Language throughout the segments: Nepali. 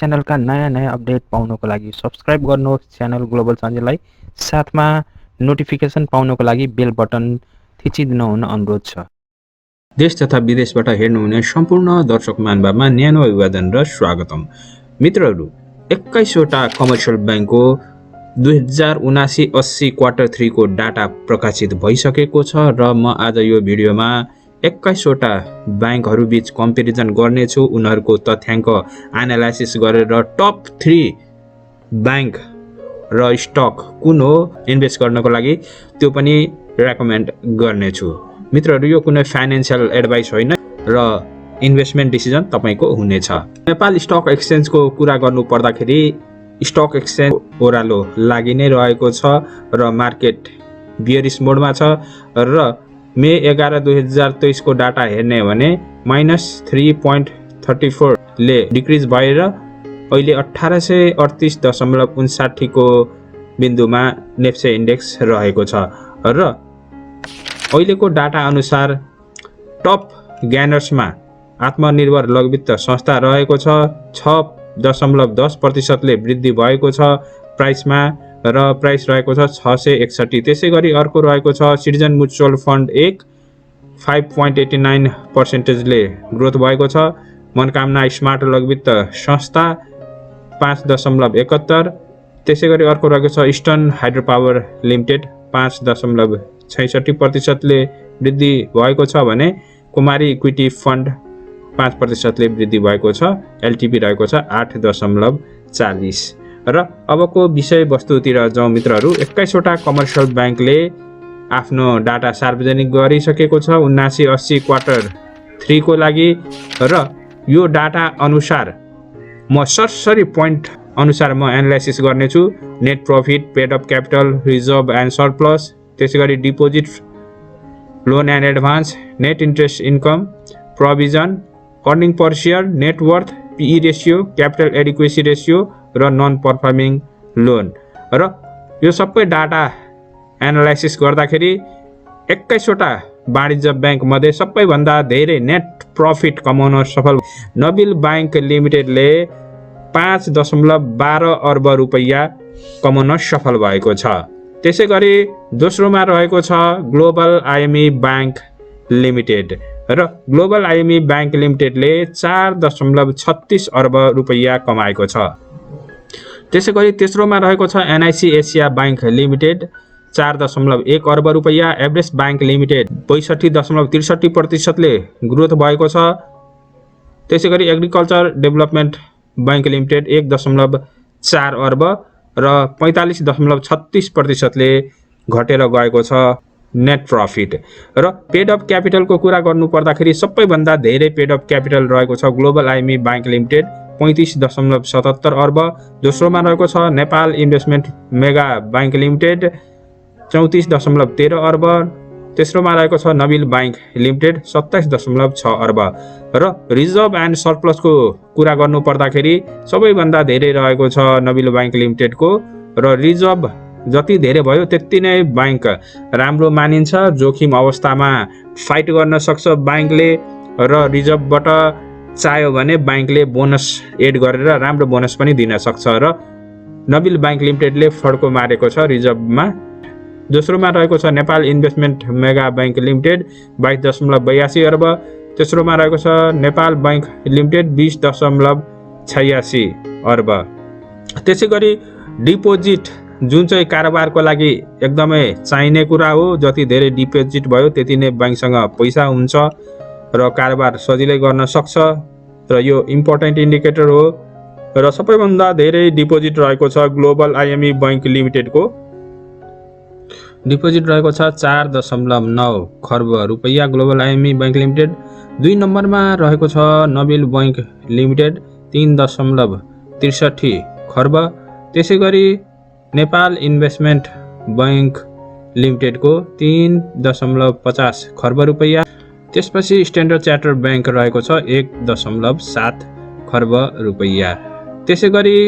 च्यानलका नयाँ अपडेट पाउनको लागि सब्स्क्राइब गर्नुहोस् च्यानल ग्लोबल सञ्जयलाई, साथमा नोटिफिकेसन पाउनको लागि बेल बटन थिचिदिनु हुन अनुरोध छ। देश तथा विदेशबाट हेर्नुहुने सम्पूर्ण दर्शक महानुभावमा न्यानो अभिवादन र स्वागतम। मित्रहरू, 21वटा कमर्सियल ब्याङ्कको 2079-80 क्वार्टर 3 को डाटा प्रकाशित भइसकेको छ र म आज यो भिडियोमा 21वटा ब्याङ्कहरू बीच कम्पेरिजन गर्नेछु। उनीहरूको तथ्याङ्क एनालाइसिस गरेर टप 3 ब्याङ्क र स्टक कुन हो इन्भेस्ट गर्नको लागि त्यो पनि रेकमेन्ड गर्नेछु। मित्रहरू, यो कुनै फाइनेन्शियल एडभाइस होइन र इन्भेस्टमेन्ट डिसिजन तपाईको हुनेछ। नेपाल स्टक एक्सचेन्जको कुरा गर्नु पर्दाखेरि स्टक एक्सचेन्ज ओह्रालो लागि नै रहेको छ र मार्केट बियरिस मोडमा छ र मे 11, 2023 को डाटा हेर्ने हो भने -3.34 ले डिक्रिज भएर अहिले 1838.59 को बिन्दुमा नेप्से इन्डेक्स रहेको छ र अहिलेको डाटा अनुसार टप गेनर्समा आत्मनिर्भर लघुवित्त संस्था रहेको छ। 6.10% ले वृद्धि भएको छ प्राइसमा र प्राइस रहेको छ 661। त्यसै गरी अर्को रहेको छ सिटिजन म्युचुअल फन्ड 5.89% ले ग्रोथ भएको छ। मनोकामना स्मार्ट लघुवित्त संस्था 5.71। त्यसै गरी अर्को रहेको छ इस्टर्न हाइड्रो पावर लिमिटेड 5.66% ले वृद्धि भएको छ भने कुमारी इक्विटी फन्ड 5% ले वृद्धि भएको छ। एलटिपी रहेको छ 8.40। र अबको विषयवस्तुतिर जाउँ मित्रहरू। 21वटा कमर्सियल ब्याङ्कले आफ्नो डाटा सार्वजनिक गरिसकेको छ 79-80 क्वार्टर 3 को लागि र यो डाटा अनुसार म सरसरी पोइन्ट अनुसार म एनालाइसिस गर्नेछु। Net profit, paid up capital, reserve and surplus, त्यसै गरी deposit, loan and advance, net interest income, provision, earning per share, net worth, PE ratio, capital adequacy ratio र नन पर्फर्मिङ लोन। र यो सबै डाटा एनालाइसिस गर्दाखेरि 21वटा वाणिज्य ब्याङ्क मध्ये सबैभन्दा धेरै नेट प्रॉफिट कमाउन सफल नबिल ब्याङ्क लिमिटेडले 5.12 अर्ब रुपैयाँ कमाउन सफल भएको छ। त्यसै गरी दोस्रोमा रहेको छ ग्लोबल आइएमई ब्याङ्क लिमिटेड र ग्लोबल आइएमई ब्याङ्क लिमिटेडले 4.36 अर्ब रुपैयाँ कमाएको छ। त्यसै गरी तेस्रोमा रहेको छ एनआइसी एसिया ब्याङ्क लिमिटेड 4.1 अर्ब रुपैयाँ। एभरेस्ट ब्याङ्क लिमिटेड 62.63% ले ग्रोथ भएको छ। त्यसै गरी एग्रिकल्चर डेभलपमेन्ट ब्याङ्क लिमिटेड 1.4 अर्ब र 45.36% ले घटेर गएको छ नेट प्रॉफिट। र पेड अप क्यापिटलको कुरा गर्नु पर्दाखेरि सबैभन्दा धेरै पेड अप क्यापिटल रहेको छ ग्लोबल आइएमई ब्याङ्क लिमिटेड 35.77 अर्ब। दोस्रोमा रहेको छ Nepal investment mega bank limited 34.13 अर्ब। तेस्रोमा रहेको छ नबिल ब्याङ्क लिमिटेड 27.6 अर्ब। र रिजर्भ एन्ड सरप्लसको कुरा गर्नु पर्दाखेरि सबैभन्दा धेरै रहेको छ नबिल ब्याङ्क लिमिटेडको र रिजर्भ जति धेरै भयो त्यति नै ब्याङ्क राम्रो मानिन्छ। जोखिम अवस्थामा फाइट गर्न सक्छ ब्याङ्कले र रिजर्भबाट चाह्यो भने ब्याङ्कले बोनस एड गरेर राम्रो बोनस पनि दिन सक्छ र नबिल ब्याङ्क लिमिटेडले फड्को मारेको छ रिजर्भमा। दोस्रोमा रहेको छ Nepal investment mega bank limited 22.82 अर्ब। तेस्रोमा रहेको छ नेपाल ब्याङ्क लिमिटेड 20.86 अर्ब। त्यसै गरी डिपोजिट जुन चाहिँ कारोबारको लागि एकदमै चाहिने कुरा हो, जति धेरै डिपोजिट भयो त्यति नै ब्याङ्कसँग पैसा हुन्छ र कारोबार सजिलै गर्न सक्छ र यो इम्पोर्टेन्ट इन्डिकेटर हो। र सबैभन्दा धेरै डिपोजिट रहेको छ ग्लोबल आइएमई ब्याङ्क लिमिटेडको डिपोजिट रहेको छ 4.9 खर्ब रुपैयाँ ग्लोबल आइएमई ब्याङ्क लिमिटेड। 2 नम्बरमा रहेको छ नबिल ब्याङ्क लिमिटेड 3.63 खर्ब। त्यसै गरी नेपाल इन्भेस्टमेन्ट ब्याङ्क लिमिटेडको 3.50 खर्ब रुपैयाँ। त्यसपछि स्ट्यान्डर्ड चार्टर्ड ब्याङ्क रहेको छ 1.7 खर्ब रुपैयाँ। त्यसै गरी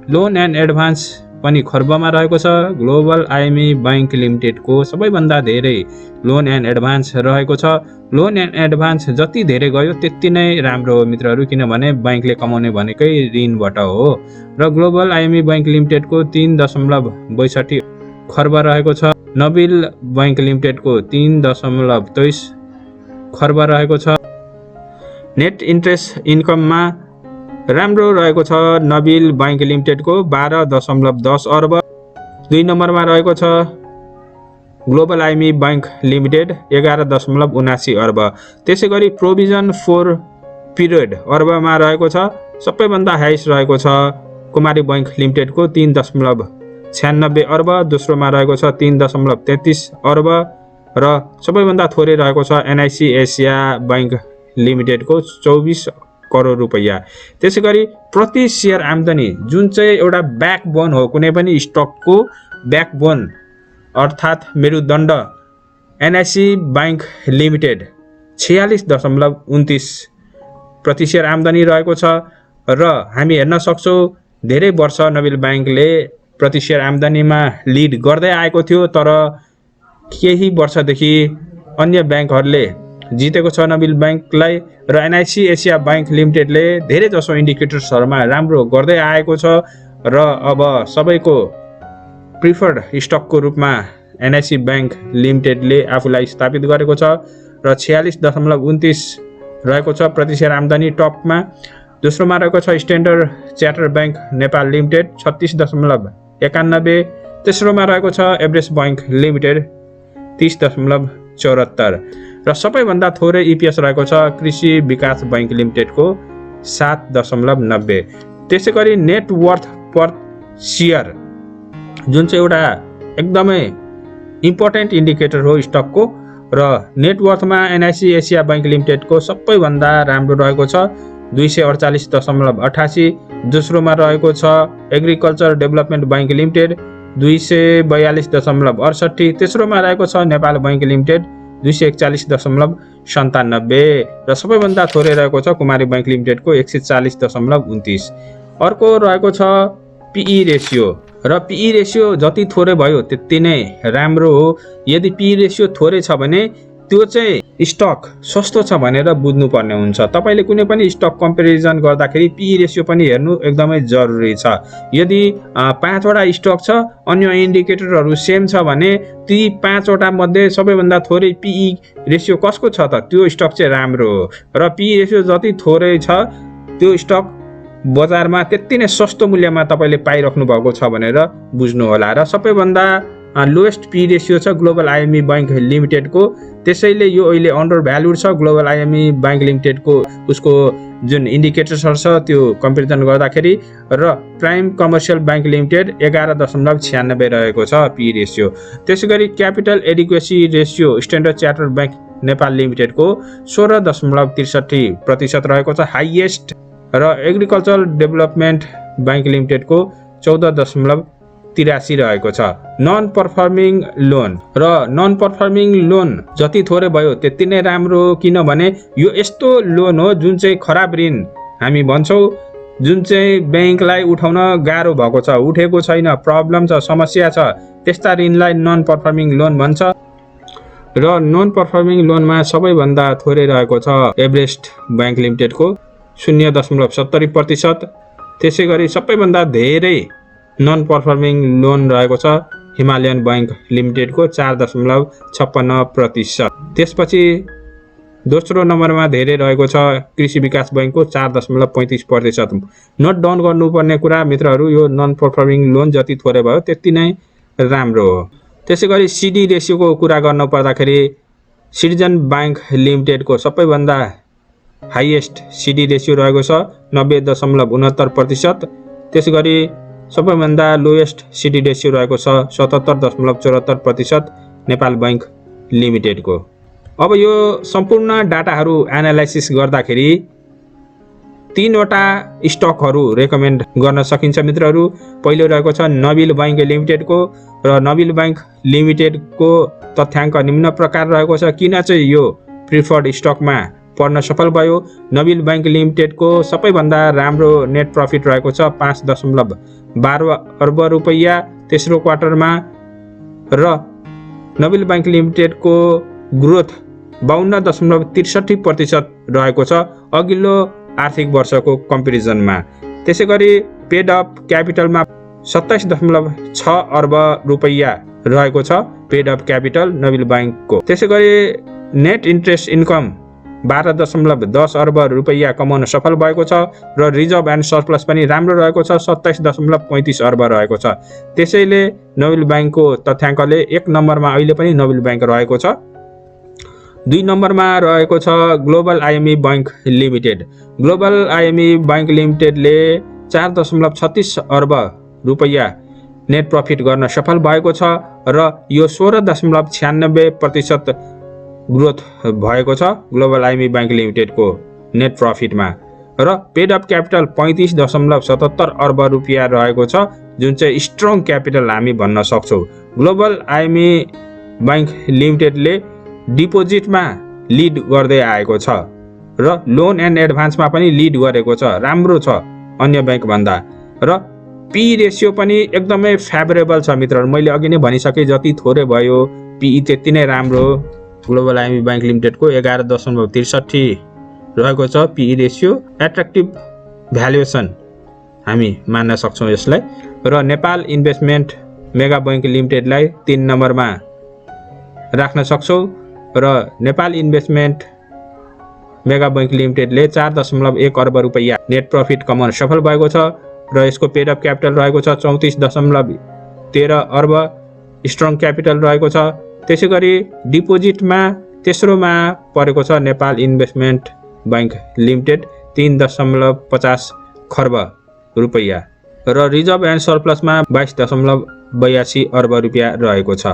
लोन एन्ड एडभान्स पनि खर्बमा रहेको छ। ग्लोबल आइएमई बैंक लिमिटेडको सबैभन्दा धेरै लोन एन्ड एडभान्स रहेको छ। लोन एन्ड एडभान्स जति धेरै गयो त्यति नै राम्रो हो मित्रहरू, किनभने बैंकले कमाउने भनेकै ऋणबाट हो। र ग्लोबल आइएमई बैंक लिमिटेडको 3.62 खर्ब रहेको छ। नबिल बैंक लिमिटेडको 3.23 खर्ब रहेको छ। नेट इन्ट्रेस्ट इन्कममा राम्रो रहेको छ नबिल बैंक लिमिटेडको 12.10 अर्ब। 2 नम्बरमा रहेको छ ग्लोबल आइएमई बैंक लिमिटेड 11.79 अर्ब। त्यसै गरी प्रोभिजन फोर पिरियड अर्बमा रहेको छ। सबैभन्दा हाइस्ट रहेको छ कुमारी बैंक लिमिटेडको 3.96 अर्ब। दोस्रोमा रहेको छ 3.33 अर्ब र सबैभन्दा थोरै रहेको छ एनआइसी एसिया बैंक लिमिटेडको 24 करोड रुपैयाँ। त्यसै गरी प्रति सेयर आम्दानी जुन चाहिँ एउटा ब्याकबोन हो कुनै पनि स्टकको ब्याकबोन अर्थात् मेरुदण्ड, एनआइसी बैंक लिमिटेड 46.29 प्रति सेयर आम्दानी रहेको छ। र हामी हेर्न सक्छौँ धेरै वर्ष नबिल बैंकले प्रति सेयर आम्दानीमा लिड गर्दै आएको थियो, तर केही वर्षदेखि अन्य बैंकहरूले जितेको छ नबिल बैंकलाई। र एनआइसी एसिया बैंक लिमिटेडले धेरै जसो इन्डिकेटर्सहरूमा राम्रो गर्दै आएको छ र अब सबैको प्रिफर्ड स्टकको रूपमा एनआइसी बैंक लिमिटेडले आफूलाई स्थापित गरेको छ र 46.29 रहेको छ प्रति सेयर आम्दानी टपमा। दोस्रोमा रहेको छ standard chartered bank Nepal limited 36.91। तेस्रोमा रहेको छ एभरेस्ट बैंक लिमिटेड 30.74 र सबैभन्दा थोरै इपिएस रहेको छ कृषि विकास बैंक लिमिटेडको 7.90। त्यसै गरी नेट वर्थ पर सेयर जुन चाहिँ एउटा एकदमै इम्पोर्टेन्ट इन्डिकेटर हो स्टकको, र नेटवर्थमा एनआइसी एसिया बैंक लिमिटेडको सबैभन्दा राम्रो रहेको छ 248.88। दोस्रोमा रहेको छ एग्रिकल्चर डेभलपमेन्ट बैंक लिमिटेड 242.68। तेस्रोमा रहेको छ नेपाल बैंक लिमिटेड 241.97 र सबैभन्दा थोरै रहेको छ कुमारी बैंक लिमिटेडको 140.29। अर्को रहेको छ पिई रेसियो, र पिई रेसियो जति थोरै भयो त्यति नै राम्रो हो। यदि पिई रेसियो थोरै छ भने त्यो चाहिँ स्टक सस्तो छ भनेर बुझ्नुपर्ने हुन्छ। तपाईले कुनै पनि स्टक कम्पेरिजन गर्दाखेरि पिई रेसियो पनि हेर्नु एकदमै जरुरी छ। यदि 5 वटा स्टक छ, अन्य इन्डिकेटरहरू सेम छ भने ती 5 वटा मध्ये सबैभन्दा थोरै पिई रेसियो कसको छ त त्यो स्टक चाहिँ राम्रो हो। र पिई रेसियो जति थोरै छ त्यो स्टक बजारमा त्यति नै सस्तो मूल्यमा तपाईले पाइराख्नु भएको छ भनेर बुझ्नु होला। र सबैभन्दा लोएस्ट पी रेसियो छ ग्लोबल आइएमई बैंक लिमिटेडको, त्यसैले यो अहिले अन्डर भ्यालुड छ ग्लोबल आइएमई बैंक लिमिटेडको उसको जुन इन्डिकेटर्सहरू छ त्यो कम्पेरिजन गर्दाखेरि। र प्राइम कमर्सियल बैंक लिमिटेड 11.96 रहेको छ पी रेसियो। त्यसै गरी capital adequacy ratio standard chartered bank Nepal लिमिटेडको 16.63% रहेको छ हाइएस्ट, र एग्रिकल्चर डेभलपमेन्ट बैंक लिमिटेडको 14.83 रहेको छ। नन पर्फर्मिङ लोन, र नन पर्फर्मिङ लोन जति थोरै भयो त्यति नै राम्रो, किनभने यो यस्तो लोन हो जुन चाहिँ खराब ऋण हामी भन्छौँ, जुन चाहिँ बैंकलाई उठाउन गाह्रो भएको छ, उठेको छैन, प्रब्लम छ, समस्या छ, त्यस्ता ऋणलाई नन पर्फर्मिङ लोन भन्छ। र नन पर्फर्मिङ लोनमा सबैभन्दा थोरै रहेको छ एभरेस्ट बैंक लिमिटेडको 0.70%। त्यसै गरी सबैभन्दा धेरै नन पर्फर्मिङ लोन रहेको छ हिमालयन बैंक लिमिटेडको 4.56%। त्यसपछि दोस्रो नम्बरमा धेरै रहेको छ कृषि विकास बैंकको 4.35%। नोट डाउन गर्नुपर्ने कुरा मित्रहरू, यो नन पर्फर्मिङ लोन जति थोरै भयो त्यति नै राम्रो हो। त्यसै गरी सिडी रेसियोको कुरा गर्नु पर्दाखेरि सिटिजन बैंक लिमिटेडको सबैभन्दा हाइएस्ट सिडी रेसियो रहेको छ 90.69%। त्यसै गरी सबैभन्दा लोएस्ट सिडी रेसियो रहेको छ 77.74% नेपाल बैंक लिमिटेडको। अब यो सम्पूर्ण डाटाहरू एनालाइसिस गर्दाखेरि 3 वटा स्टकहरू रेकमेन्ड गर्न सकिन्छ मित्रहरू। पहिलो रहेको छ नबिल बैंक लिमिटेडको, र नबिल बैंक लिमिटेडको तथ्याङ्क निम्न प्रकार रहेको छ किन चाहिँ यो प्रिफर्ड स्टकमा पर्न सफल भयो। नबिल बैंक लिमिटेडको सबैभन्दा राम्रो नेट प्रफिट रहेको छ 12 अर्ब रुपैयाँ तेस्रो क्वार्टरमा र नोबेल बैंक लिमिटेडको ग्रोथ 52.63% रहेको छ अघिल्लो आर्थिक वर्षको कम्पेरिजनमा। त्यसै गरी पेड अप क्यापिटलमा 27.6 अर्ब रुपैयाँ रहेको छ पेड अप क्यापिटल नोबेल बैंकको। त्यसै गरी नेट इन्ट्रेस्ट इन्कम 12.10 अर्ब रुपैयाँ कमाउन सफल भएको छ र रिजर्भ एन्ड सरप्लस पनि राम्रो रहेको छ 27.35 अर्ब रहेको छ। त्यसैले नोबेल बैंकको तथ्याङ्कले 1 नम्बरमा अहिले पनि नोबेल बैंक रहेको छ। 2 नम्बरमा रहेको छ global IME bank limited. Global IME bank लिमिटेडले 4.36 अर्ब रुपैयाँ नेट प्रफिट गर्न सफल भएको छ र यो 16.96% ग्रोथ भएको छ ग्लोबल आइएमई बैंक लिमिटेडको नेट प्रफिटमा र पेड अप क्यापिटल 35.77 अर्ब रुपैयाँ रहेको छ जुन चाहिँ स्ट्रङ क्यापिटल हामी भन्न सक्छौँ। ग्लोबल आइएमई बैंक लिमिटेडले डिपोजिटमा लिड गर्दै आएको छ र लोन एन्ड एडभान्समा पनि लिड गरेको छ राम्रो छ अन्य बैंक भन्दा र पी रेसियो पनि एकदमै फेभरेबल छ मित्रहरू। मैले अघि नै भनिसकेँ जति थोरै भयो पी त्यति नै राम्रो। ग्लोबल आइएमई बैंक लिमिटेडको 11.63 रहेको छ पी रेसियो एट्र्याक्टिभ भ्यालुएसन हामी मान्न सक्छौँ यसलाई र नेपाल इन्भेस्टमेन्ट मेगा बैंक लिमिटेडलाई 3 नम्बरमा राख्न सक्छौँ र नेपाल इन्भेस्टमेन्ट मेगा बैंक लिमिटेडले 4.1 अर्ब रुपैयाँ नेट प्रफिट कमाउन सफल भएको छ र यसको पेड अप क्यापिटल रहेको छ 34.13 अर्ब स्ट्रङ क्यापिटल रहेको छ। त्यसै गरी डिपोजिटमा तेस्रोमा परेको छ नेपाल इन्भेस्टमेन्ट बैंक लिमिटेड 3.50 खर्ब रुपैयाँ र रिजर्भ एन्ड सरप्लसमा 22.82 अर्ब रुपैयाँ रहेको छ।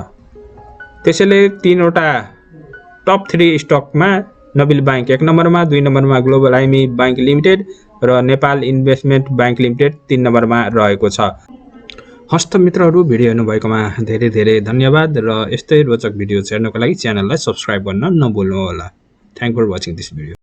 त्यसैले 3वटा टप 3 स्टकमा नोबेल बैंक 1 नम्बरमा, 2 नम्बरमा ग्लोबल आइएमई बैंक लिमिटेड र नेपाल इन्भेस्टमेन्ट बैंक लिमिटेड 3 नम्बरमा रहेको छ। हस्त मित्रहरू भिडियो हेर्नुभएकोमा धेरै धेरै धन्यवाद र यस्तै रोचक भिडियो हेर्नको लागि च्यानललाई सब्स्क्राइब गर्न नभुल्नुहोला। Thank for watching this video.